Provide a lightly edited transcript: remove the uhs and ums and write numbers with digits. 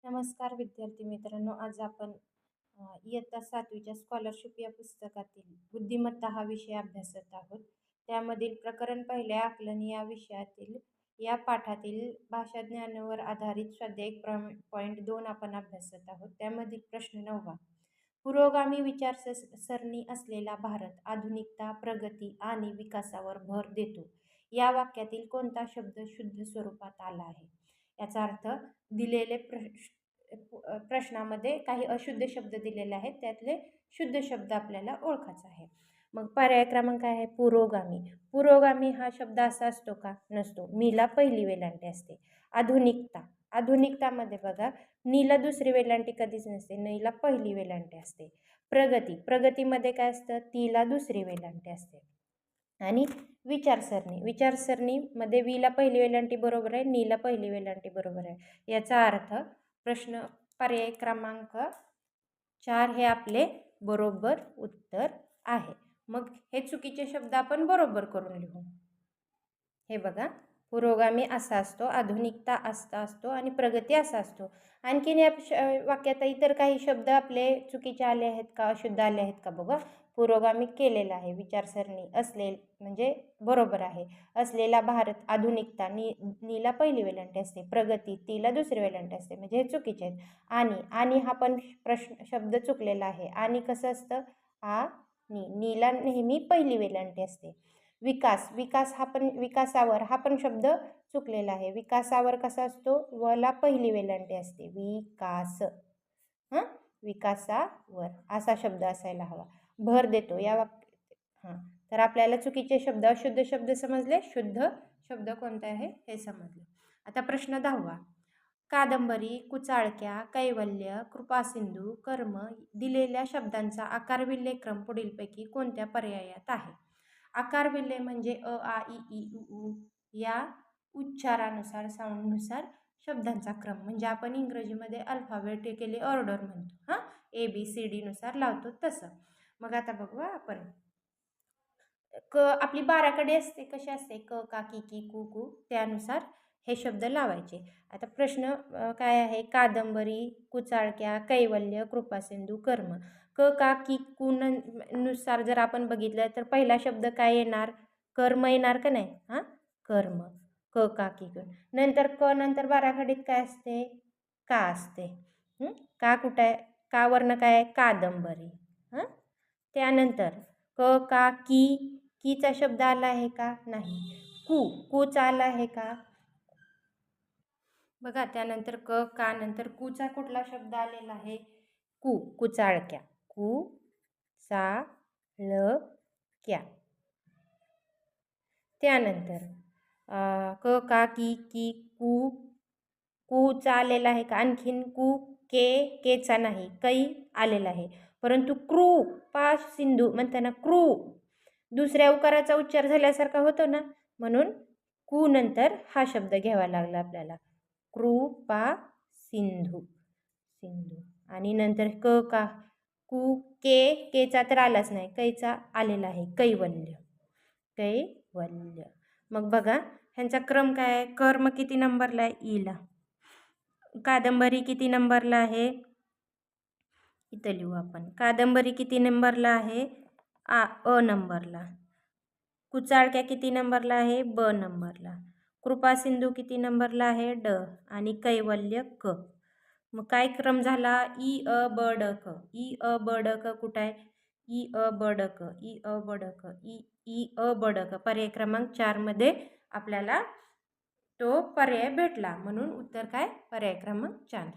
नमस्कार विद्यार्थी मित्रांनो, आज आपण इयत्ता 7वीच्या स्कॉलरशिप या पुस्तकातील बुद्धिमत्ता हा विषय अभ्यासत आहोत. त्यामधील प्रकरण पहिले आकलन या विषयातील या पाठातील भाषा ज्ञानावर आधारित स्वाध्याय 1.2 आपण अभ्यासत आहोत. त्यामधील प्रश्न 9वा. पुरोगामी सरणी असलेला भारत आधुनिकता, प्रगती आणि विकासावर भर देतो. या वाक्यातील कोणता शब्द शुद्ध स्वरूपात आला आहे? याचा अर्थ दिलेले प्रश्नामध्ये काही अशुद्ध शब्द दिलेले आहेत, त्यातले शुद्ध शब्द आपल्याला ओळखायचा आहे. मग पर्याय क्रमांक आहे पुरोगामी. पुरोगामी हा शब्द असा असतो का? नसतो. मीला पहिली वेलांटी असते. आधुनिकता, आधुनिकतामध्ये बघा नीला दुसरी वेलांटी कधीच नसते, नीला पहिली वेलांटी असते. प्रगती, प्रगतीमध्ये काय असतं? तीला दुसरी वेलांटी असते. आणि विचारसरणी, विचारसरणीमध्ये वीला पहिली वेलांटी बरोबर आहे, नीला पहिली वेलांटी बरोबर आहे. याचा अर्थ प्रश्न पर्याय क्रमांक 4 हे आपले बरोबर उत्तर आहे. मग हे चुकीचे शब्द आपण बरोबर करून लिहू. हे बघा, पुरोगामी असा असतो, आधुनिकता असा असतो आणि प्रगती असा असतो. आणखीन या वाक्यात इतर काही शब्द आपले चुकीचे आले आहेत का, अशुद्ध आले आहेत का बघा. पुरोगामी केलेला आहे, विचारसरणी असले म्हणजे बरोबर आहे. असलेला भारत, आधुनिकता, नीला पहिली वेलांटी असते, प्रगती तीला दुसरी वेलांटी असते, म्हणजे हे चुकीचे आहेत. आणि हा पण शब्द चुकलेला आहे. आणि कसं असतं? नीला नेहमी पहिली वेलांटी असते. विकास हा पण विकासावर हा पण शब्द चुकलेला आहे. विकासावर कसा असतो? वला पहिली वेलांटी असते. विकास, विकासावर असा शब्द असायला हवा. भर देतो या तर आपल्याला चुकीचे शब्द, अशुद्ध शब्द समजले, शुद्ध शब्द कोणता आहे हे समजले. आता प्रश्न 10वा. कादंबरी, कुचाळक्या, कैवल्य, कृपासिंधू, कर्म दिलेल्या शब्दांचा आकारविल्हे क्रम पुढीलपैकी कोणत्या पर्यायात आहे? आकारविल्हे म्हणजे अ, आ, इ, उ, ऊ या उच्चारानुसार, साऊंडनुसार शब्दांचा क्रम, म्हणजे आपण इंग्रजीमध्ये अल्फाबेटिकली ऑर्डर म्हणतो. ABCD नुसार लावतो तसं. मग आता बघू आपण. आपली 12 कडे असते, कशी असते? क, का, की, की, कू, कू, त्यानुसार हे शब्द लावायचे. आता प्रश्न काय आहे? कादंबरी, कुचाळक्या, कैवल्य, कृपासिंधू, कर्म. क, का, की, कू नुसार जर आपण बघितलं तर पहिला शब्द काय येणार? कर्म येणार का नाही? कर्म. क, का, की, कू. नंतर क नंतर 12 कडीत काय असते? का असते. का कुठं आहे? का वरनं काय आहे? कादंबरी. त्यानंतर क, का, कीचा शब्द आला आहे का? नाही. कूचा आला आहे का? बघा, त्यानंतर क, का नंतर कूचा कुठला शब्द आलेला आहे? कुचाळक्या. त्यानंतर क, का, की, कूचा आलेला आहे का? आणखीन केचा नाही, कै आलेला आहे. परंतु सिंधू म्हणताना दुसऱ्या उकाराचा उच्चार झाल्यासारखा होतो ना, म्हणून कू नंतर हा शब्द घ्यावा लागला आपल्याला. सिंधू. आणि नंतर क, का, केचा तर आलाच नाही, कैचा आलेला आहे. कैवल्य. मग बघा ह्यांचा क्रम काय आहे? कर्म किती नंबरला आहे? ईला. कादंबरी किती नंबरला आहे? इथं लिहू आपण. कादंबरी किती नंबरला आहे? अ नंबरला. कुचाळक्या किती नंबरला आहे? ब नंबरला. कृपासिंधू किती नंबरला आहे? ड. आणि कैवल्य क. मग काय क्रम झाला? इ, अ, ब, ड, क. इ, अ, ब, ड, क कुठं आहे? इ, अ, ब, ड, क. इ, अ, ब, ड, क. इ, अ, ब, ड, क. पर्याय क्रमांक 4 मध्ये आपल्याला तो पर्याय भेटला, म्हणून उत्तर काय? पर्याय क्रमांक 4.